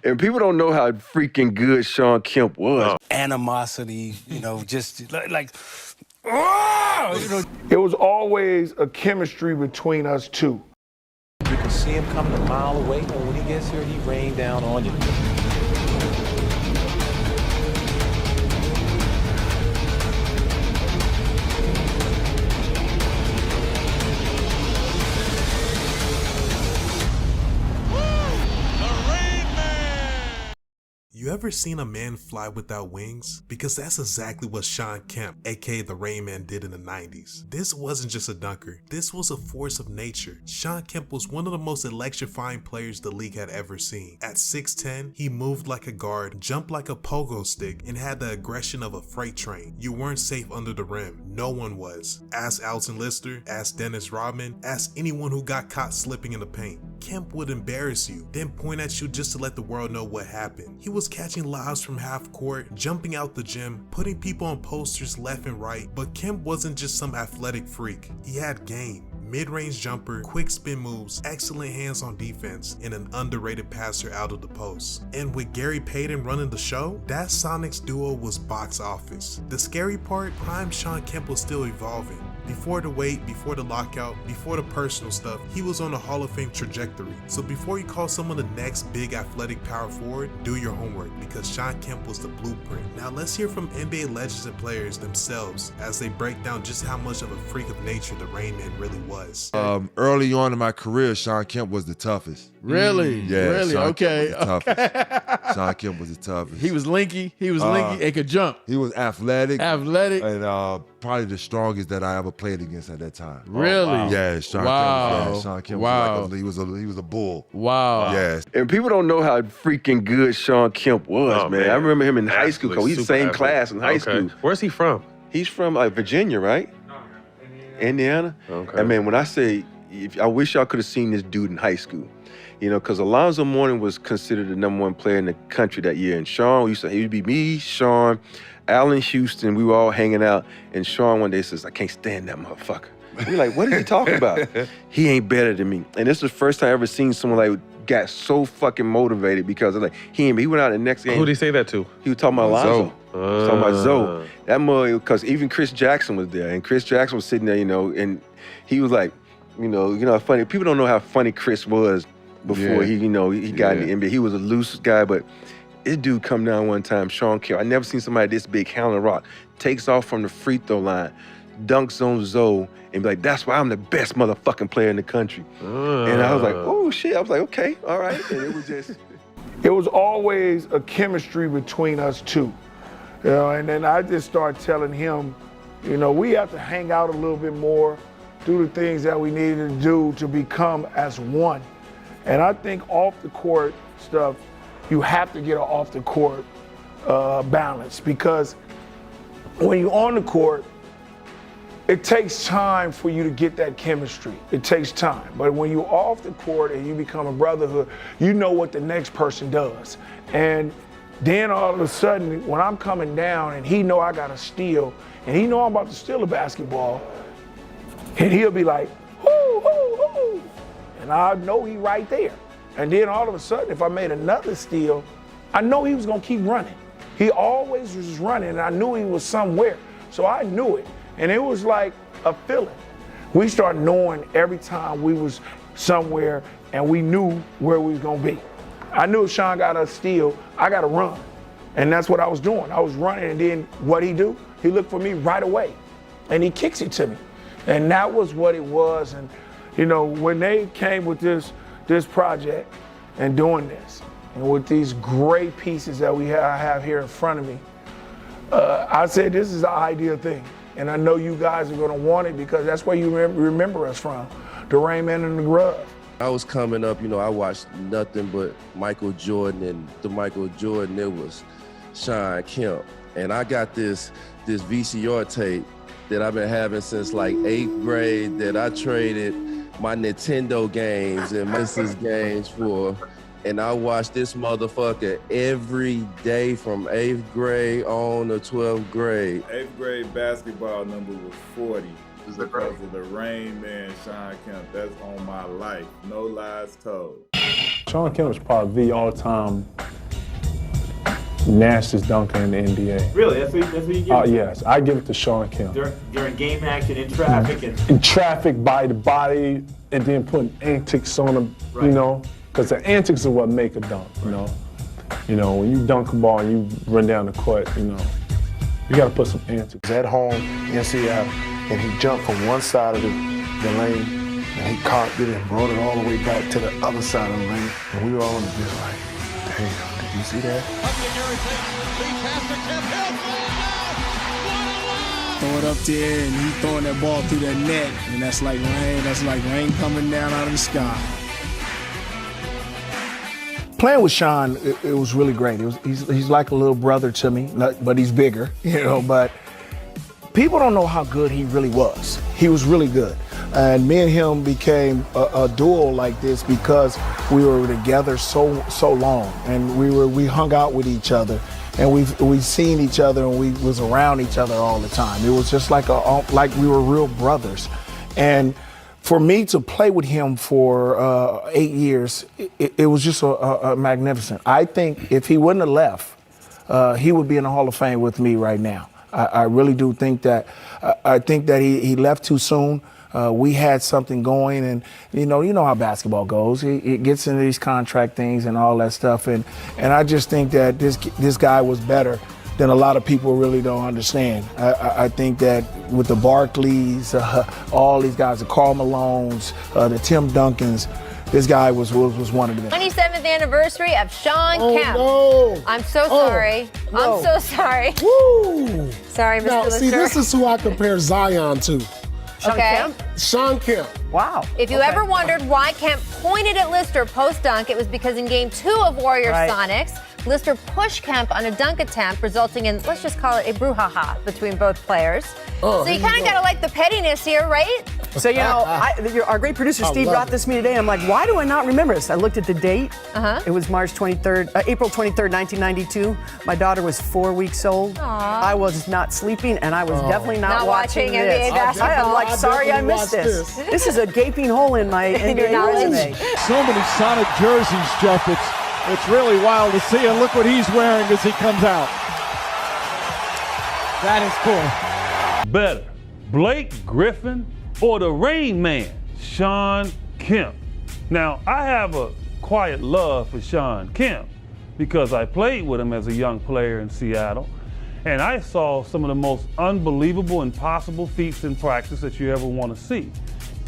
And people don't know how freaking good Shawn Kemp was. Animosity, just like oh, It was always a chemistry between us two. You can see him coming a mile away, and when he gets here, he rained down on you. You ever seen a man fly without wings? Because that's exactly what Shawn Kemp, aka the Rain Man, did in the 90s. This wasn't just a dunker, this was a force of nature. Shawn Kemp was one of the most electrifying players the league had ever seen. At 6'10", he moved like a guard, jumped like a pogo stick, and had the aggression of a freight train. You weren't safe under the rim. No one was. Ask Alton Lister, ask Dennis Rodman, ask anyone who got caught slipping in the paint. Kemp would embarrass you, then point at you just to let the world know what happened. He was catching lobs from half court, jumping out the gym, putting people on posters left and right, but Kemp wasn't just some athletic freak. He had game. Mid-range jumper, quick spin moves, excellent hands on defense, and an underrated passer out of the post. And with Gary Payton running the show, that Sonics duo was box office. The scary part, prime Shawn Kemp was still evolving. Before the weight, before the lockout, before the personal stuff, he was on a Hall of Fame trajectory. So before you call someone the next big athletic power forward, do your homework, because Shawn Kemp was the blueprint. Now let's hear from NBA legends and players themselves as they break down just how much of a freak of nature the Rain Man really was. Early on in my career, Shawn Kemp was the toughest. Really? Yeah, Really? Shawn Okay. Kemp was the toughest. Shawn Kemp was the toughest. He was linky. He was linky and could jump. He was athletic. Athletic. And probably the strongest that I ever played against at that time. Really? Wow. Yeah, Shawn Wow. Kemp. Yeah, Shawn Kemp Wow. was like he was a bull. Wow. Yes. And people don't know how freaking good Shawn Kemp was, Oh, man. I remember him in high school. Absolutely, He's the super same athlete. class in high Okay. school. Where's he from? He's from Virginia, right? Indiana. Okay. And man, when I say, I wish y'all could have seen this dude in high school. Because Alonzo Mourning was considered the #1 player in the country that year. And Shawn, it would be me, Shawn, Allen Houston, we were all hanging out. And Shawn one day says, I can't stand that motherfucker. We're like, what is he talking about? He ain't better than me. And this is the first time I ever seen someone like got so fucking motivated because of he went out the next game. Who did he say that to? He was talking about Alonzo. Zoe. He was talking about Zoe. That mother, because even Chris Jackson was there. And Chris Jackson was sitting there, and he was like, funny. People don't know how funny Chris was before he got in the NBA. He was a loose guy, but this dude come down one time, Shawn Kemp. I never seen somebody this big, handling rock, takes off from the free throw line, dunks on Zoe, and be like, that's why I'm the best motherfucking player in the country. And I was like, oh shit. I was like, okay, all right. And it was just. It was always a chemistry between us two. And then I just started telling him, we have to hang out a little bit more, do the things that we needed to do to become as one. And I think off the court stuff, you have to get an off the court balance, because when you're on the court, it takes time for you to get that chemistry. It takes time. But when you're off the court and you become a brotherhood, you know what the next person does. And then all of a sudden, when I'm coming down and he know I got a steal, and he know I'm about to steal a basketball, and he'll be like, hoo, hoo, hoo. And I know he right there. And then all of a sudden, if I made another steal, I know he was gonna keep running. He always was running, and I knew he was somewhere. So I knew it. And it was like a feeling. We started knowing every time we was somewhere and we knew where we was gonna be. I knew if Shawn got a steal, I gotta run. And that's what I was doing. I was running, and then what he do? He looked for me right away and he kicks it to me. And that was what it was. And when they came with this project and doing this, and with these great pieces that I have here in front of me, I said, this is the ideal thing. And I know you guys are gonna want it, because that's where you remember us from, the Rain Man and the Grub. I was coming up, I watched nothing but Michael Jordan, and the Michael Jordan, it was Shawn Kemp. And I got this VCR tape that I've been having since like 8th grade, that I traded my Nintendo games and Mrs. games for. And I watched this motherfucker every day from 8th grade on to 12th grade. 8th grade basketball number was 40 because of the Rain Man, Shawn Kemp. That's on my life. No lies told. Shawn Kemp is probably the all-time nastiest dunker in the NBA. Really? That's what you give? Yes, I give it to Shawn Kemp. During game action, in traffic? In traffic, body to body, and then putting antics on them, right. You know? Because the antics are what make a dunk, you know? You know, when you dunk a ball and you run down the court, you know, you got to put some antics. At home in Seattle, and he jumped from one side of the lane, and he caught it and brought it all the way back to the other side of the lane, and we were all in the field like, damn, did you see that? Throw it up there, and he throwing that ball through that net, and that's like rain. That's like rain coming down out of the sky. Playing with Shawn, it was really great. He's like a little brother to me, but he's bigger, you know. But people don't know how good he really was. He was really good. And me and him became a duo like this because we were together so long, and we hung out with each other, and we've seen each other, and we was around each other all the time. It was just like we were real brothers. And for me to play with him for 8 years, it was just a magnificent. I think if he wouldn't have left, he would be in the Hall of Fame with me right now. I really do think that. I think that he left too soon. We had something going, and you know how basketball goes. It gets into these contract things and all that stuff, and I just think that this guy was better than a lot of people really don't understand. I think that with the Barkleys, all these guys, the Karl Malones, the Tim Duncans, this guy was one of them. 27th anniversary of Shawn Kemp. No. I'm so sorry. No. I'm so sorry. Woo! Sorry, Mr. Now, Lister. see, this is who I compare Zion to. Okay. Shawn Kemp. Wow. If you ever wondered why Kemp pointed at Lister post-dunk, it was because in Game 2 of Warriors-Sonics, Lister pushed Kemp on a dunk attempt, resulting in, let's just call it a brouhaha between both players. So you kind of got to like the pettiness here, right? So, you know, our great producer, Steve, brought this to me today. I'm like, why do I not remember this? I looked at the date. It was April 23rd, 1992. My daughter was 4 weeks old. Aww. I was not sleeping, and I was definitely not watching NBA this. basketball. I'm like, sorry I missed this. This is a gaping hole in my NBA resume. So many Sonic jerseys, Jeff. It's really wild to see, and look what he's wearing as he comes out. That is cool. Better, Blake Griffin or the Rain Man, Shawn Kemp? Now, I have a quiet love for Shawn Kemp because I played with him as a young player in Seattle, and I saw some of the most unbelievable, impossible feats in practice that you ever want to see.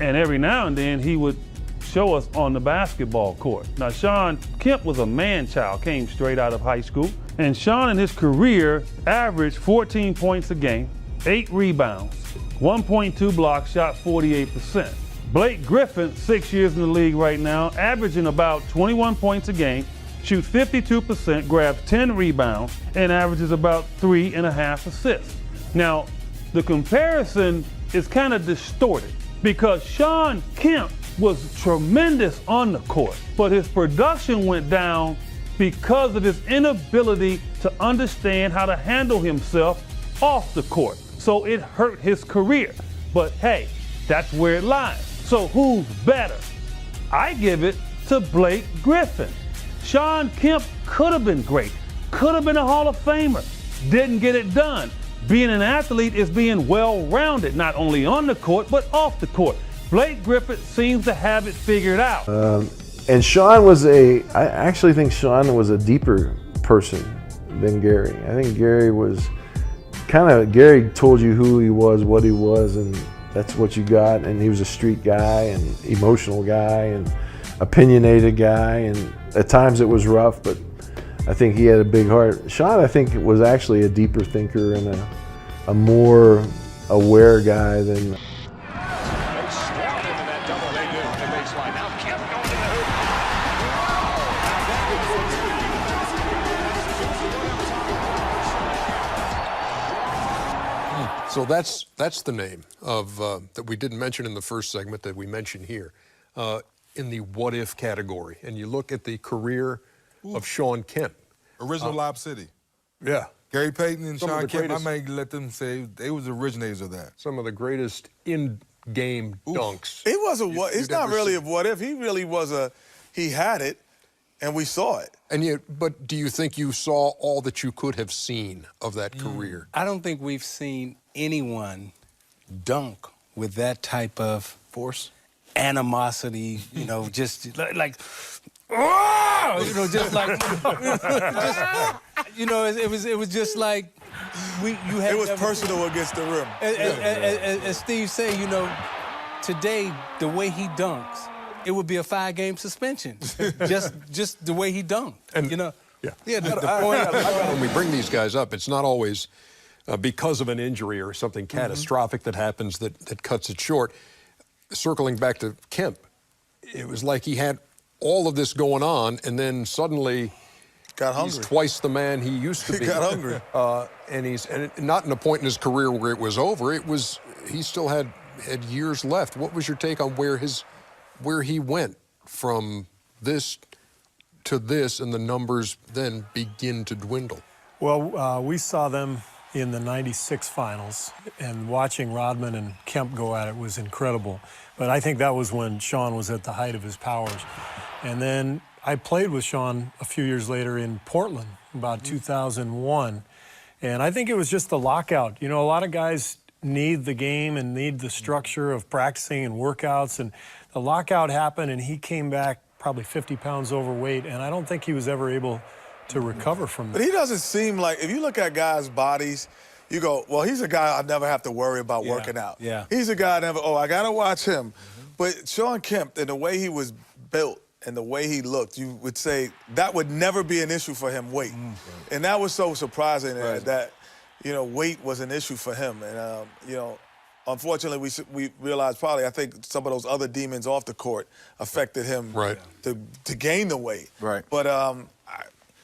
And every now and then, he would show us on the basketball court. Now, Shawn Kemp was a man-child, came straight out of high school, and Shawn in his career averaged 14 points a game, 8 rebounds, 1.2 blocks, shot 48%. Blake Griffin, 6 years in the league right now, averaging about 21 points a game, shoots 52%, grabs 10 rebounds, and averages about 3.5 assists. Now, the comparison is kind of distorted because Shawn Kemp was tremendous on the court, but his production went down because of his inability to understand how to handle himself off the court. So it hurt his career. But hey, that's where it lies. So who's better? I give it to Blake Griffin. Shawn Kemp could have been great, could have been a Hall of Famer, didn't get it done. Being an athlete is being well-rounded, not only on the court, but off the court. Blake Griffin seems to have it figured out. And Shawn was I actually think Shawn was a deeper person than Gary. I think Gary was Gary told you who he was, what he was, and that's what you got. And he was a street guy and emotional guy and opinionated guy. And at times it was rough, but I think he had a big heart. Shawn, I think, was actually a deeper thinker and a more aware guy than. So that's the name of that we didn't mention in the first segment that we mentioned here in the what if category. And you look at the career of Shawn Kemp. Original Lob City. Yeah. Gary Payton and Shawn Kemp, greatest, I may let them say they was the originators of that. Some of the greatest in-game dunks. It wasn't what. It's not really a what if. He really was he had it. and we saw it. And yet, but do you think you saw all that you could have seen of that career? I don't think we've seen anyone dunk with that type of force, animosity, you know, just like oh! You know, just like, you know, it was just like you had. It was personal against the rim. As Steve say, you know, today the way he dunks, it would be a 5-game suspension. just the way he dunked. And you know, the point. When we bring these guys up, it's not always because of an injury or something catastrophic that happens that cuts it short. Circling back to Kemp, it was like he had all of this going on, and then suddenly got hungry. He's twice the man he used to be. He got hungry. And not in a point in his career where it was over. He still had years left. What was your take on where he went from this to this, and the numbers then begin to dwindle? Well, we saw them in the '96 finals, and watching Rodman and Kemp go at it was incredible. But I think that was when Shawn was at the height of his powers. And then I played with Shawn a few years later in Portland, about 2001. And I think it was just the lockout. You know, a lot of guys need the game and need the structure of practicing and workouts. And the lockout happened, and he came back probably 50 pounds overweight. And I don't think he was ever able to recover from that. But he doesn't seem like, if you look at guys' bodies, you go, well, he's a guy I never have to worry about working out. Yeah. He's a guy I never, I got to watch him. But Shawn Kemp, and the way he was built and the way he looked, you would say that would never be an issue for him, weight. And that was so surprising that, you know, weight was an issue for him. And, you know, unfortunately, we realized probably, I think some of those other demons off the court affected him to gain the weight. Right. But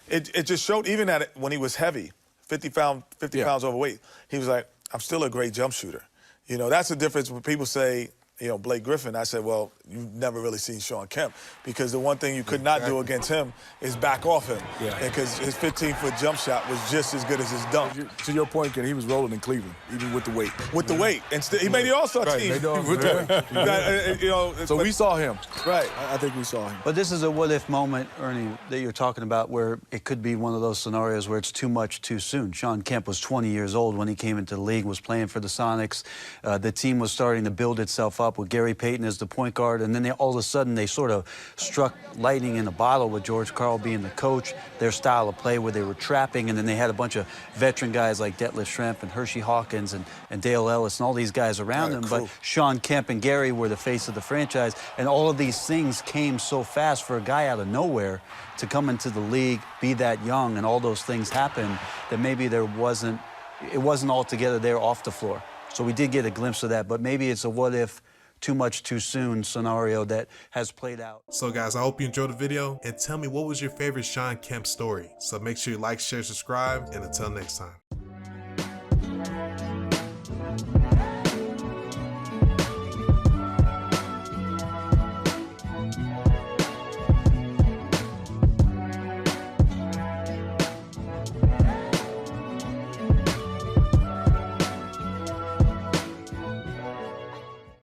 it just showed, even when he was heavy, 50 pounds overweight, he was like, I'm still a great jump shooter. You know, that's the difference when people say, you know, Blake Griffin. I said, well, you've never really seen Shawn Kemp, because the one thing you could not do against him is back off him. Because his 15-foot jump shot was just as good as his dunk. To your point, Ken, he was rolling in Cleveland, even with the weight. With the weight. And he made the All-Star team. With the weight. You know, so we saw him. Right. I think we saw him. But this is a what-if moment, Ernie, that you're talking about, where it could be one of those scenarios where it's too much too soon. Shawn Kemp was 20 years old when he came into the league, was playing for the Sonics. The team was starting to build itself up with Gary Payton as the point guard, and then all of a sudden they sort of struck lightning in a bottle with George Karl being the coach, their style of play where they were trapping, and then they had a bunch of veteran guys like Detlef Schrempf and Hershey Hawkins and Dale Ellis and all these guys around them. But Shawn Kemp and Gary were the face of the franchise, and all of these things came so fast for a guy out of nowhere to come into the league, be that young, and all those things happen, that maybe it wasn't altogether there off the floor. So we did get a glimpse of that, but maybe it's a what-if, too much too soon scenario that has played out. So guys, I hope you enjoyed the video, and tell me what was your favorite Shawn Kemp story. So make sure you like, share, subscribe, and until next time.